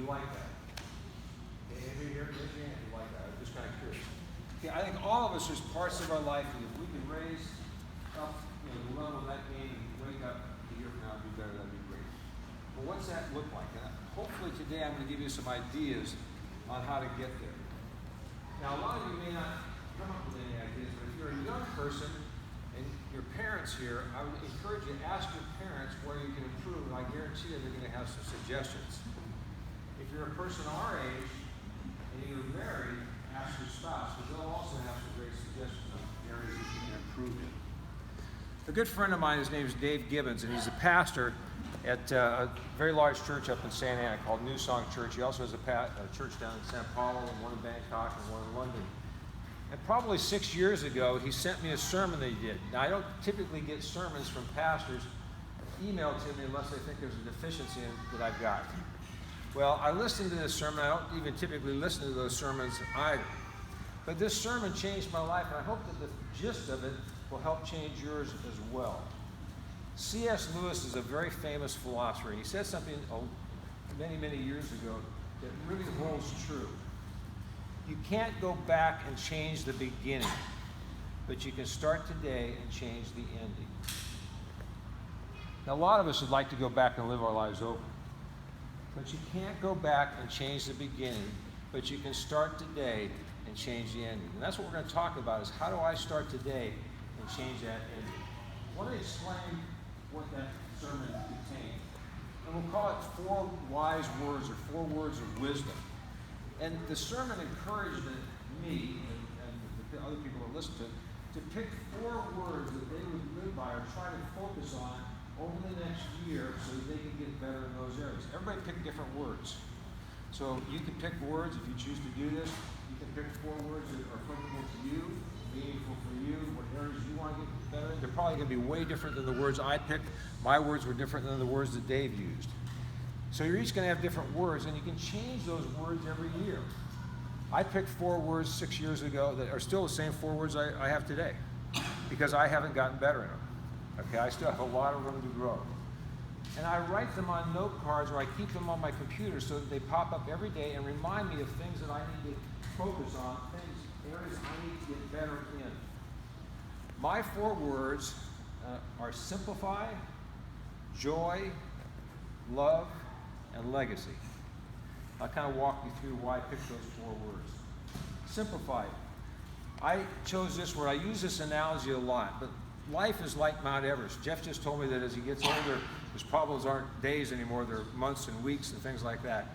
you like that? Okay, anybody here, raise your hand if you like that. I'm just kind of curious. Okay, I think all of us, there's parts of our life that if we can raise up, the level of that game and wake up a year from now and do better, that'd be great. But what's that look like? And hopefully today I'm going to give you some ideas on how to get there. Now, a lot of you may not come up with any ideas, but if you're a young person and your parents here, I would encourage you to ask your parents where you can improve, and I guarantee you they're going to have some suggestions. If you're a person our age and you're married, ask your spouse, because they'll also have some great suggestions on areas that you can improve in. A good friend of mine, his name is Dave Gibbons, and he's a pastor at a very large church up in Santa Ana called New Song Church. He also has a church down in Sao Paulo, and one in Bangkok, and one in London. And probably 6 years ago, he sent me a sermon that he did. Now, I don't typically get sermons from pastors emailed to me unless I think there's a deficiency in that I've got. Well, I listened to this sermon. I don't even typically listen to those sermons either. But this sermon changed my life, and I hope that the gist of it will help change yours as well. C.S. Lewis is a very famous philosopher, and he said something many, many years ago that really holds true. You can't go back and change the beginning, but you can start today and change the ending. Now, a lot of us would like to go back and live our lives over, but you can't go back and change the beginning, but you can start today and change the ending. And that's what we're going to talk about, is how do I start today and change that ending. I want to explain what that sermon contained. And we'll call it 4 wise words, or 4 words of wisdom. And the sermon encouraged me and the other people that listened to it to pick 4 words that they would live by or try to focus on over the next year so that they can get better in those areas. Everybody pick different words. So you can pick words if you choose to do this. You can pick 4 words that are applicable to you, meaningful for you, what areas you want to get better in. They're probably going to be way different than the words I picked. My words were different than the words that Dave used. So you're each going to have different words, and you can change those words every year. I picked 4 words 6 years ago that are still the same 4 words I have today, because I haven't gotten better in them. Okay, I still have a lot of room to grow. And I write them on note cards, or I keep them on my computer so that they pop up every day and remind me of things that I need to focus on, areas I need to get better in. My 4 words are simplify, joy, love, and legacy. I'll kind of walk you through why I picked those 4 words. Simplify. I chose this word. I use this analogy a lot, but life is like Mount Everest. Jeff just told me that as he gets older, his problems aren't days anymore, they're months and weeks and things like that.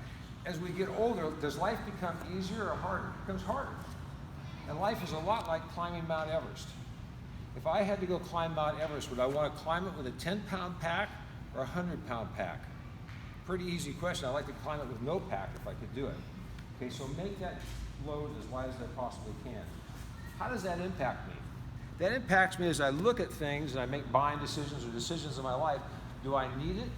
As we get older, does life become easier or harder? It becomes harder. And life is a lot like climbing Mount Everest. If I had to go climb Mount Everest, would I want to climb it with a 10-pound pack or a 100-pound pack? Pretty easy question. I'd like to climb it with no pack if I could do it. Okay, so make that load as light as I possibly can. How does that impact me? That impacts me as I look at things and I make buying decisions or decisions in my life. Do I need it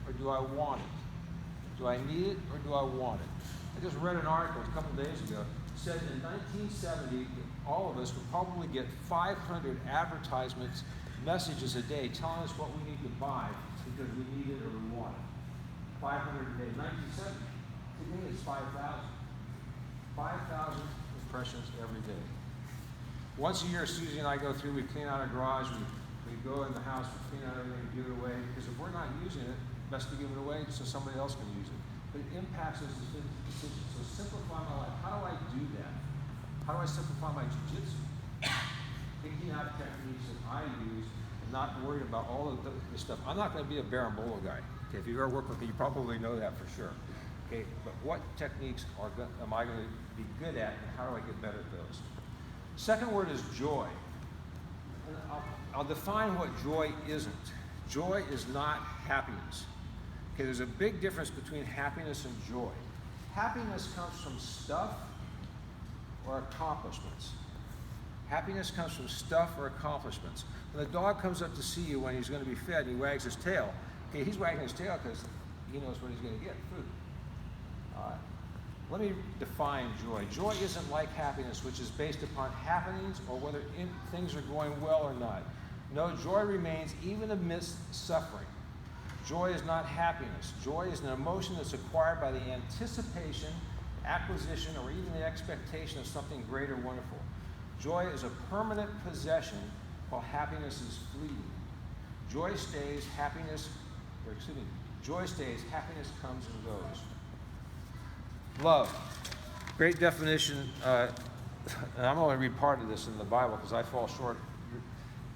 or do I want it? Do I need it or do I want it? I just read an article a couple days ago. It said in 1970, all of us would probably get 500 advertisements, messages a day telling us what we need to buy because we need it or we want it. 500 a day. 1970. Today it's 5,000. 5,000 impressions every day. Once a year, Susie and I go through, we clean out our garage, we go in the house, we clean out everything, give it away, because if we're not using it, best to give it away so somebody else can use it. But it impacts us as decisions. So simplify my life. How do I do that? How do I simplify my jiu-jitsu? Thinking out techniques that I use and not worried about all of the stuff. I'm not going to be a Barambolo guy. Okay, if you've ever worked with me, you probably know that for sure. Okay, but what techniques am I going to be good at, and how do I get better at those? Second word is joy. And I'll define what joy isn't. Joy is not happiness. Okay, there's a big difference between happiness and joy. Happiness comes from stuff or accomplishments. Happiness comes from stuff or accomplishments. When the dog comes up to see you when he's going to be fed and he wags his tail, okay, he's wagging his tail because he knows what he's going to get, food. Let me define joy. Joy isn't like happiness, which is based upon happenings or whether things are going well or not. No, joy remains even amidst suffering. Joy is not happiness. Joy is an emotion that's acquired by the anticipation, acquisition, or even the expectation of something great or wonderful. Joy is a permanent possession, while happiness is fleeting. Joy stays, happiness comes and goes. Love. Great definition. And I'm going to read part of this in the Bible because I fall short.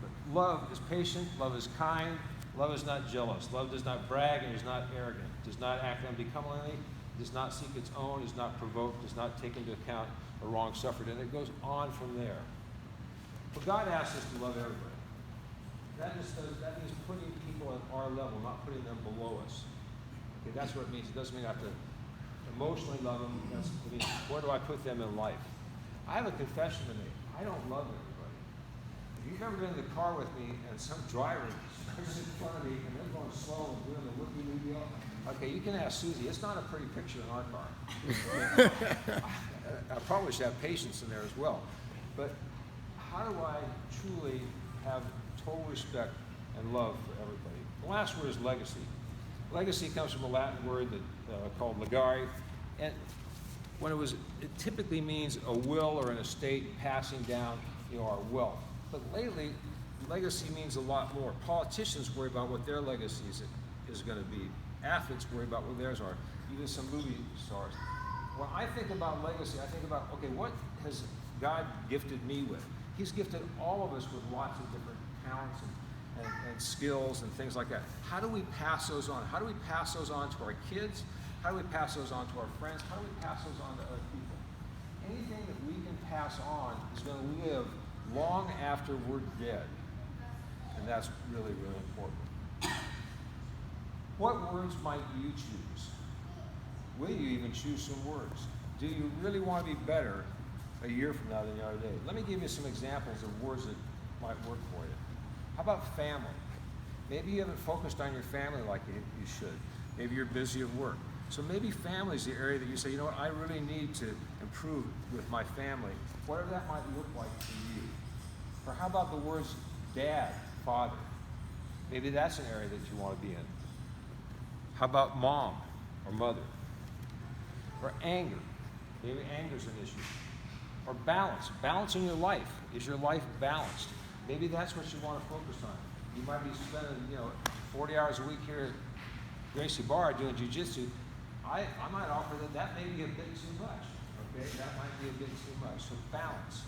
But love is patient. Love is kind. Love is not jealous. Love does not brag and is not arrogant. Does not act unbecomingly. Does not seek its own. Is not provoked. Does not take into account a wrong suffered. And it goes on from there. But God asks us to love everybody. That means putting people at our level, not putting them below us. Okay, that's what it means. It doesn't mean I have to emotionally love them. It means where do I put them in life? I have a confession to make. I don't love everybody. If you've ever been in the car with me and some driver starts in front of me and they're going slow and doing the whoopie deal, okay, you can ask Susie. It's not a pretty picture in our car. I probably should have patience in there as well. But how do I truly have total respect and love for everybody? The last word is legacy. Legacy comes from a Latin word that called legare, and it typically means a will or an estate passing down, our wealth. But lately, legacy means a lot more. Politicians worry about what their legacy is going to be. Athletes worry about what theirs are. Even some movie stars. When I think about legacy, I think about, okay, what has God gifted me with? He's gifted all of us with lots of different talents and skills and things like that. How do we pass those on? How do we pass those on to our kids? How do we pass those on to our friends? How do we pass those on to other people? Anything that we can pass on is going to live long after we're dead. And that's really, really important. What words might you choose? Will you even choose some words? Do you really want to be better a year from now than you are today? Let me give you some examples of words that might work for you. How about family? Maybe you haven't focused on your family like you should. Maybe you're busy at work. So maybe family is the area that you say, you know what, I really need to improve with my family, whatever that might look like for you. Or how about the words dad, father? Maybe that's an area that you want to be in. How about mom or mother? Or anger. Maybe anger is an issue. Or balance. Balance in your life. Is your life balanced? Maybe that's what you want to focus on. You might be spending, 40 hours a week here at Gracie Barra doing Jiu-Jitsu. I might offer that may be a bit too much. Okay, that might be a bit too much. So balance.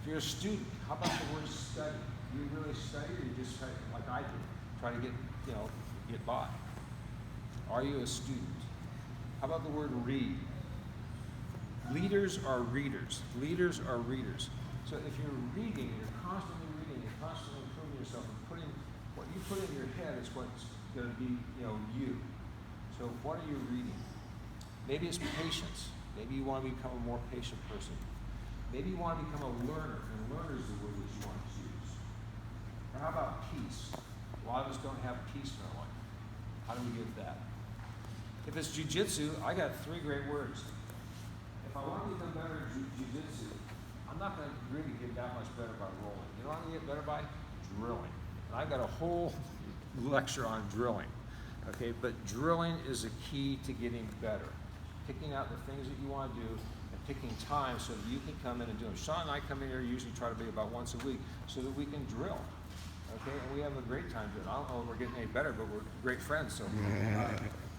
If you're a student, how about the word study? Do you really study, or you just try, like I do, try to get by? Are you a student? How about the word read? Leaders are readers. Leaders are readers. So if you're reading, you're constantly improving yourself, and putting what you put in your head is what's going to be, you. So what are you reading? Maybe it's patience. Maybe you want to become a more patient person. Maybe you want to become a learner, and learner is the word that you want to choose. Or how about peace? A lot of us don't have peace in our life. How do we get that? If it's Jiu-Jitsu, I got 3 great words. If I want to become better at Jiu-Jitsu, I'm not going to really get that much better by rolling. You know what I'm going to get better by? Drilling. And I've got a whole lecture on drilling. Okay, but drilling is a key to getting better. Picking out the things that you want to do and picking time so that you can come in and do them. Sean and I come in here usually try to be about once a week so that we can drill. Okay, and we have a great time doing it. I don't know if we're getting any better, but we're great friends, so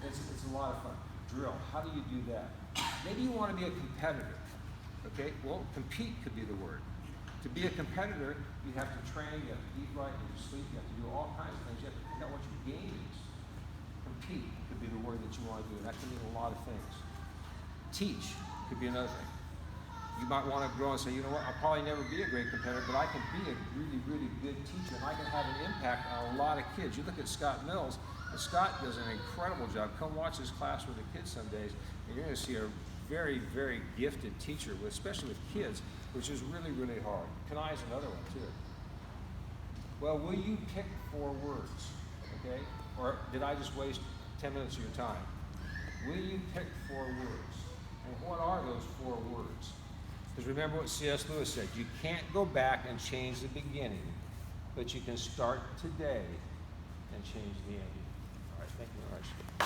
it's a lot of fun. Drill. How do you do that? Maybe you want to be a competitor. Okay, well, compete could be the word. To be a competitor, you have to train, you have to eat right, you have to sleep, you have to do all kinds of things. You have to figure out what your game is. Compete could be the word that you want to do, and that can mean a lot of things. Teach could be another thing. You might want to grow and say, you know what, I'll probably never be a great competitor, but I can be a really, really good teacher, and I can have an impact on a lot of kids. You look at Scott Mills, and Scott does an incredible job. Come watch his class with the kids some days, and you're going to see a very, very gifted teacher, especially with kids, which is really, really hard. Kanai is another one, too. Well, will you pick 4 words, okay? Or did I just waste 10 minutes of your time? Will you pick 4 words? And what are those 4 words? Because remember what C.S. Lewis said, you can't go back and change the beginning, but you can start today and change the ending. Thank you very much.